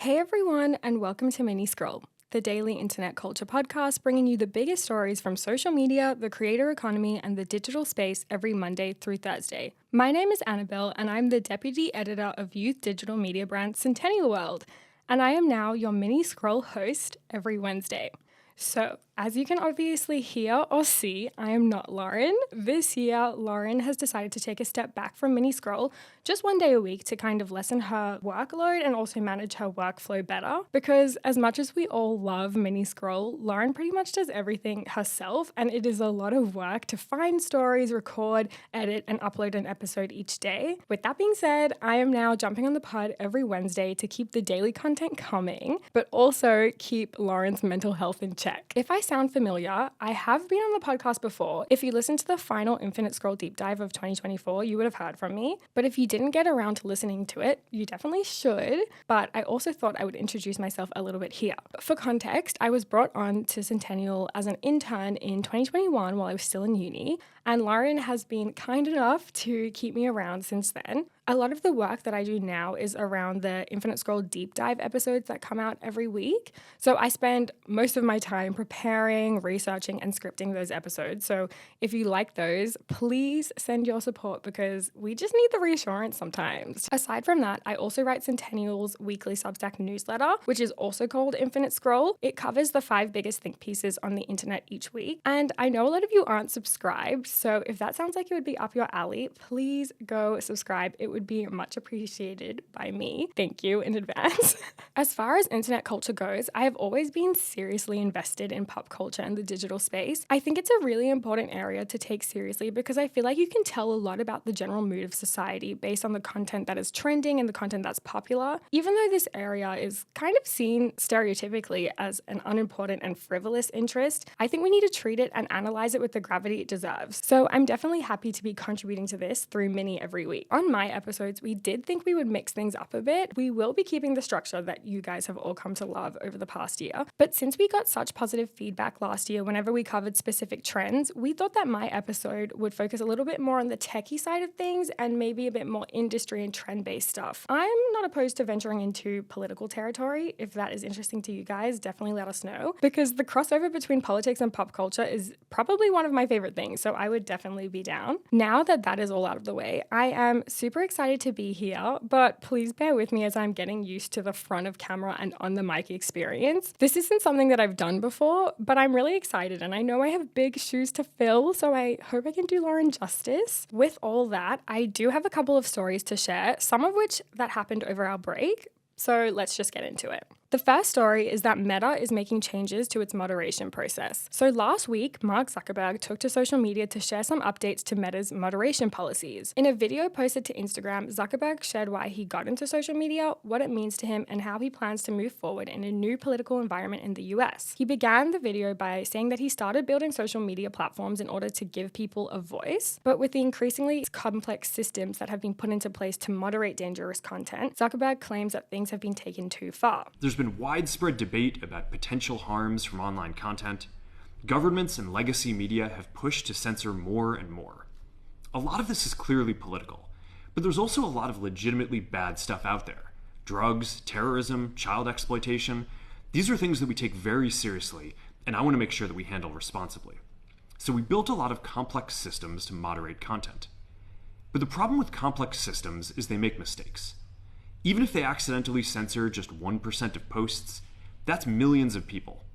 Hey everyone, and welcome to Mini Scroll, the daily internet culture podcast bringing you the biggest stories from social media, the creator economy, and the digital space every Monday through Thursday. My name is Annabelle, and I'm the deputy editor of youth digital media brand Centennial World, and I am now your Mini Scroll host every Wednesday. So, as you can obviously hear or see, I am not Lauren. This year, Lauren has decided to take a step back from Mini Scroll just one day a week to kind of lessen her workload and also manage her workflow better. Because as much as we all love Mini Scroll, Lauren pretty much does everything herself, and it is a lot of work to find stories, record, edit, and upload an episode each day. With that being said, I am now jumping on the pod every Wednesday to keep the daily content coming, but also keep Lauren's mental health in check. If I sound familiar, I have been on the podcast before. If you listened to the final Infinite Scroll deep dive of 2024, you would have heard from me. But if you didn't get around to listening to it, you definitely should. But I also thought I would introduce myself a little bit here. For context, I was brought on to Centennial as an intern in 2021 while I was still in uni, and Lauren has been kind enough to keep me around since then. A lot of the work that I do now is around the Infinite Scroll deep dive episodes that come out every week. So I spend most of my time preparing, researching, and scripting those episodes. So if you like those, please send your support because we just need the reassurance sometimes. Aside from that, I also write Centennial's weekly Substack newsletter, which is also called Infinite Scroll. It covers the 5 biggest think pieces on the internet each week. And I know a lot of you aren't subscribed, so if that sounds like it would be up your alley, please go subscribe. It would be much appreciated by me. Thank you in advance. As far as internet culture goes, I have always been seriously invested in pop culture and the digital space. I think it's a really important area to take seriously because I feel like you can tell a lot about the general mood of society based on the content that is trending and the content that's popular. Even though this area is kind of seen stereotypically as an unimportant and frivolous interest, I think we need to treat it and analyze it with the gravity it deserves. So I'm definitely happy to be contributing to this through Mini every week. On my episodes, we did think we would mix things up a bit. We will be keeping the structure that you guys have all come to love over the past year. But since we got such positive feedback last year whenever we covered specific trends, we thought that my episode would focus a little bit more on the techie side of things and maybe a bit more industry and trend-based stuff. I'm not opposed to venturing into political territory. If that is interesting to you guys, definitely let us know, because the crossover between politics and pop culture is probably one of my favorite things, so I would definitely be down. Now that that is all out of the way, I am super excited to be here, but please bear with me as I'm getting used to the front of camera and on the mic experience. This isn't something that I've done before, but I'm really excited and I know I have big shoes to fill, so I hope I can do Lauren justice. With all that, I do have a couple of stories to share, some of which that happened over our break, so let's just get into it. The first story is that Meta is making changes to its moderation process. So last week, Mark Zuckerberg took to social media to share some updates to Meta's moderation policies. In a video posted to Instagram, Zuckerberg shared why he got into social media, what it means to him, and how he plans to move forward in a new political environment in the US. He began the video by saying that he started building social media platforms in order to give people a voice, but with the increasingly complex systems that have been put into place to moderate dangerous content, Zuckerberg claims that things have been taken too far. There's been widespread debate about potential harms from online content. Governments and legacy media have pushed to censor more and more. A lot of this is clearly political, but there's also a lot of legitimately bad stuff out there. Drugs, terrorism, child exploitation. These are things that we take very seriously, and I want to make sure that we handle responsibly. So we built a lot of complex systems to moderate content. But the problem with complex systems is they make mistakes. Even if they accidentally censor just 1% of posts, that's millions of people.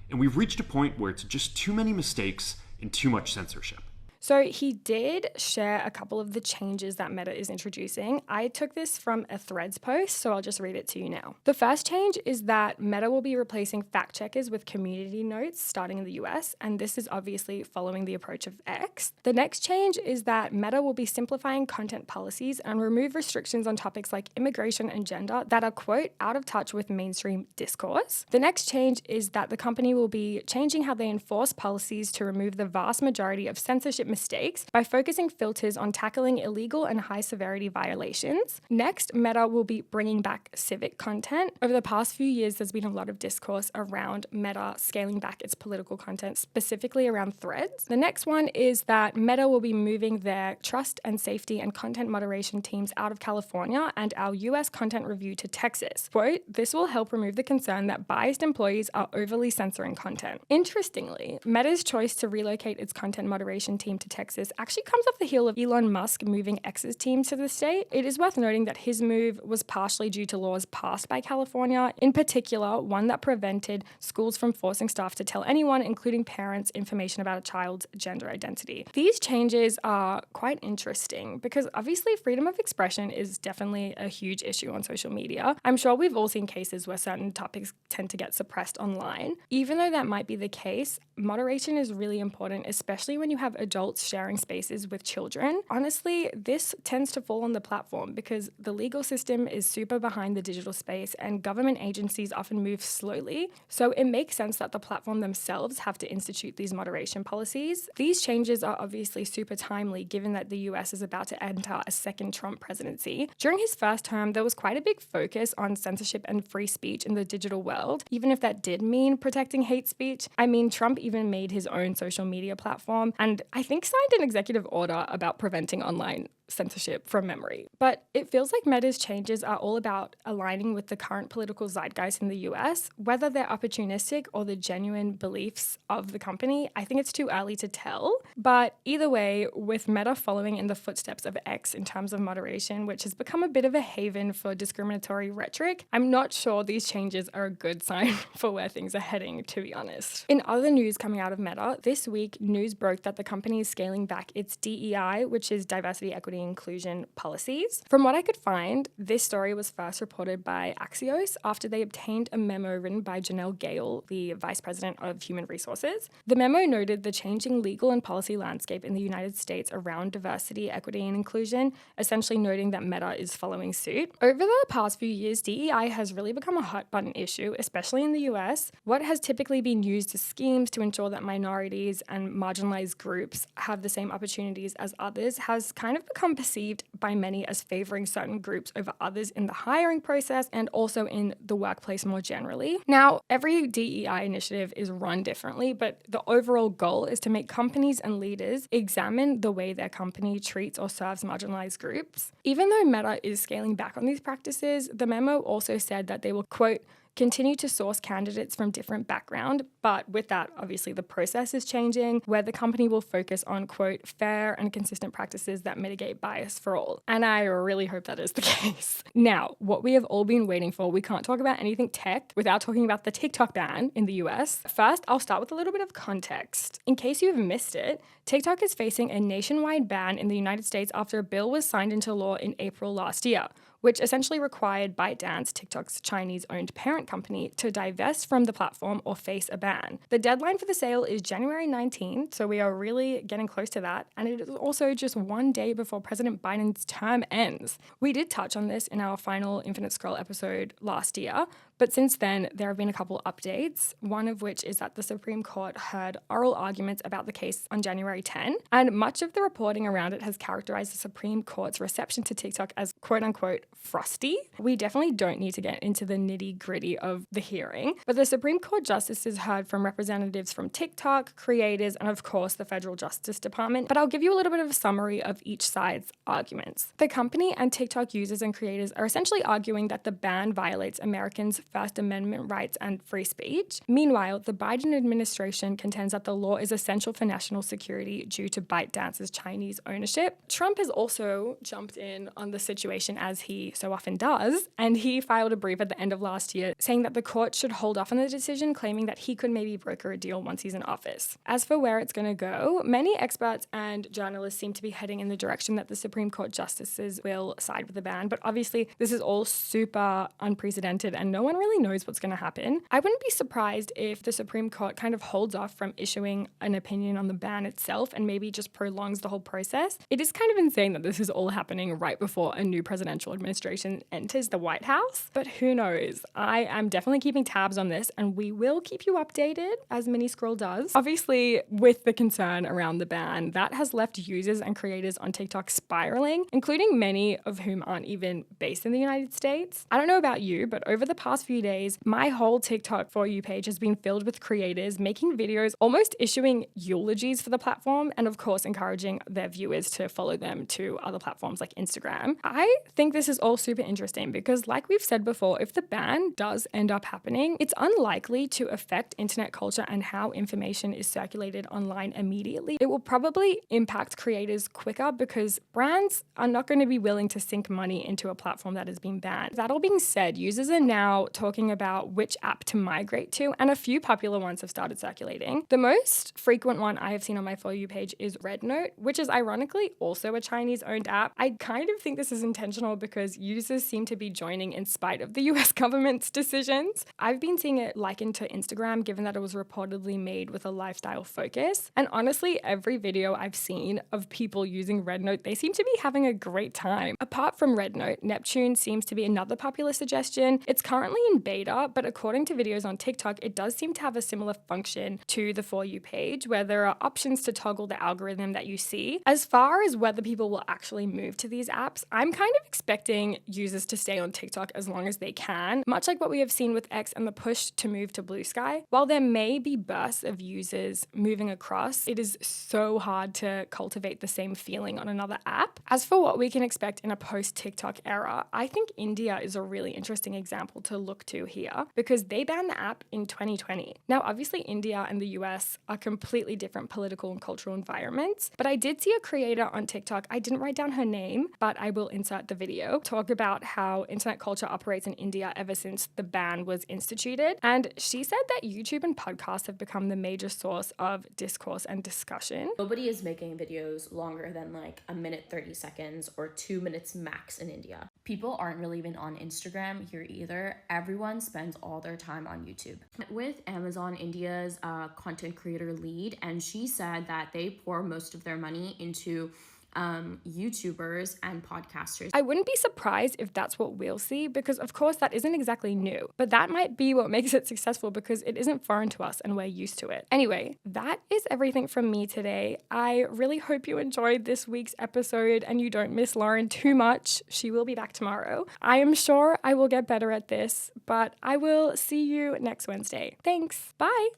And we've reached a point where it's just too many mistakes and too much censorship. So he did share a couple of the changes that Meta is introducing. I took this from a Threads post, so I'll just read it to you now. The first change is that Meta will be replacing fact checkers with community notes starting in the US, and this is obviously following the approach of X. The next change is that Meta will be simplifying content policies and remove restrictions on topics like immigration and gender that are, quote, out of touch with mainstream discourse. The next change is that the company will be changing how they enforce policies to remove the vast majority of censorship mistakes by focusing filters on tackling illegal and high-severity violations. Next, Meta will be bringing back civic content. Over the past few years, there's been a lot of discourse around Meta scaling back its political content, specifically around threads. The next one is that Meta will be moving their trust and safety and content moderation teams out of California and our US content review to Texas. Quote, this will help remove the concern that biased employees are overly censoring content. Interestingly, Meta's choice to relocate its content moderation team to Texas actually comes off the heel of Elon Musk moving X's team to the state. It is worth noting that his move was partially due to laws passed by California, in particular, one that prevented schools from forcing staff to tell anyone, including parents, information about a child's gender identity. These changes are quite interesting because obviously freedom of expression is definitely a huge issue on social media. I'm sure we've all seen cases where certain topics tend to get suppressed online. Even though that might be the case, moderation is really important, especially when you have adults sharing spaces with children. Honestly, this tends to fall on the platform because the legal system is super behind the digital space and government agencies often move slowly. So it makes sense that the platform themselves have to institute these moderation policies. These changes are obviously super timely given that the US is about to enter a second Trump presidency. During his first term, there was quite a big focus on censorship and free speech in the digital world, even if that did mean protecting hate speech. I mean, Trump even made his own social media platform and I think signed an executive order about preventing online censorship from memory. But it feels like Meta's changes are all about aligning with the current political zeitgeist in the US, whether they're opportunistic or the genuine beliefs of the company. I think it's too early to tell. But either way, with Meta following in the footsteps of X in terms of moderation, which has become a bit of a haven for discriminatory rhetoric, I'm not sure these changes are a good sign for where things are heading, to be honest. In other news coming out of Meta, this week, news broke that the company is scaling back its DEI, which is diversity, equity, inclusion policies. From what I could find, this story was first reported by Axios after they obtained a memo written by Janelle Gale, the Vice President of Human Resources. The memo noted the changing legal and policy landscape in the United States around diversity, equity, and inclusion, essentially noting that Meta is following suit. Over the past few years, DEI has really become a hot button issue, especially in the US. What has typically been used as schemes to ensure that minorities and marginalized groups have the same opportunities as others has kind of become perceived by many as favoring certain groups over others in the hiring process and also in the workplace more generally. Now, every DEI initiative is run differently, but the overall goal is to make companies and leaders examine the way their company treats or serves marginalized groups. Even though Meta is scaling back on these practices, the memo also said that they will, quote, continue to source candidates from different background, but with that, obviously the process is changing, where the company will focus on, quote, fair and consistent practices that mitigate bias for all. And I really hope that is the case. Now, what we have all been waiting for, we can't talk about anything tech without talking about the TikTok ban in the US. First, I'll start with a little bit of context. In case you've missed it, TikTok is facing a nationwide ban in the United States after a bill was signed into law in April last year, which essentially required ByteDance, TikTok's Chinese-owned parent company, to divest from the platform or face a ban. The deadline for the sale is January 19, so we are really getting close to that, and it is also just one day before President Biden's term ends. We did touch on this in our final Infinite Scroll episode last year, but since then, there have been a couple updates, one of which is that the Supreme Court heard oral arguments about the case on January 10, and much of the reporting around it has characterized the Supreme Court's reception to TikTok as quote-unquote frosty. We definitely don't need to get into the nitty-gritty of the hearing, but the Supreme Court justices heard from representatives from TikTok, creators, and of course the Federal Justice Department, but I'll give you a little bit of a summary of each side's arguments. The company and TikTok users and creators are essentially arguing that the ban violates Americans' First Amendment rights and free speech. Meanwhile, the Biden administration contends that the law is essential for national security due to ByteDance's Chinese ownership. Trump has also jumped in on the situation, as he so often does, and he filed a brief at the end of last year saying that the court should hold off on the decision, claiming that he could maybe broker a deal once he's in office. As for where it's going to go, many experts and journalists seem to be heading in the direction that the Supreme Court justices will side with the ban, but obviously this is all super unprecedented and no one really knows what's going to happen. I wouldn't be surprised if the Supreme Court kind of holds off from issuing an opinion on the ban itself and maybe just prolongs the whole process. It is kind of insane that this is all happening right before a new presidential administration administration enters the White House. But who knows? I am definitely keeping tabs on this, and we will keep you updated as Mini Scroll does. Obviously, with the concern around the ban, that has left users and creators on TikTok spiraling, including many of whom aren't even based in the United States. I don't know about you, but over the past few days, my whole TikTok For You page has been filled with creators making videos, almost issuing eulogies for the platform, and of course encouraging their viewers to follow them to other platforms like Instagram. I think this is all super interesting because, like we've said before, if the ban does end up happening, it's unlikely to affect internet culture and how information is circulated online immediately. It will probably impact creators quicker because brands are not going to be willing to sink money into a platform that has been banned. That all being said, users are now talking about which app to migrate to, and a few popular ones have started circulating. The most frequent one I have seen on my For You page is RedNote, which is ironically also a Chinese-owned app. I kind of think this is intentional because users seem to be joining in spite of the US government's decisions. I've been seeing it likened to Instagram, given that it was reportedly made with a lifestyle focus. And honestly, every video I've seen of people using RedNote, they seem to be having a great time. Apart from RedNote, Neptune seems to be another popular suggestion. It's currently in beta, but according to videos on TikTok, it does seem to have a similar function to the For You page, where there are options to toggle the algorithm that you see. As far as whether people will actually move to these apps, I'm kind of expecting users to stay on TikTok as long as they can, much like what we have seen with X and the push to move to Blue Sky. While there may be bursts of users moving across, it is so hard to cultivate the same feeling on another app. As for what we can expect in a post-TikTok era, I think India is a really interesting example to look to here because they banned the app in 2020. Now, obviously, India and the US are completely different political and cultural environments, but I did see a creator on TikTok, I didn't write down her name, but I will insert the video, talk about how internet culture operates in India ever since the ban was instituted. And she said that YouTube and podcasts have become the major source of discourse and discussion. Nobody is making videos longer than like a minute 30 seconds or 2 minutes max in India. People aren't really even on Instagram here either. Everyone spends all their time on YouTube. With Amazon India's content creator lead, and she said that they pour most of their money into YouTubers and podcasters. I wouldn't be surprised if that's what we'll see because of course that isn't exactly new, but that might be what makes it successful because it isn't foreign to us and we're used to it. Anyway, that is everything from me today. I really hope you enjoyed this week's episode and you don't miss Lauren too much. She will be back tomorrow. I am sure I will get better at this, but I will see you next Wednesday. Thanks. Bye.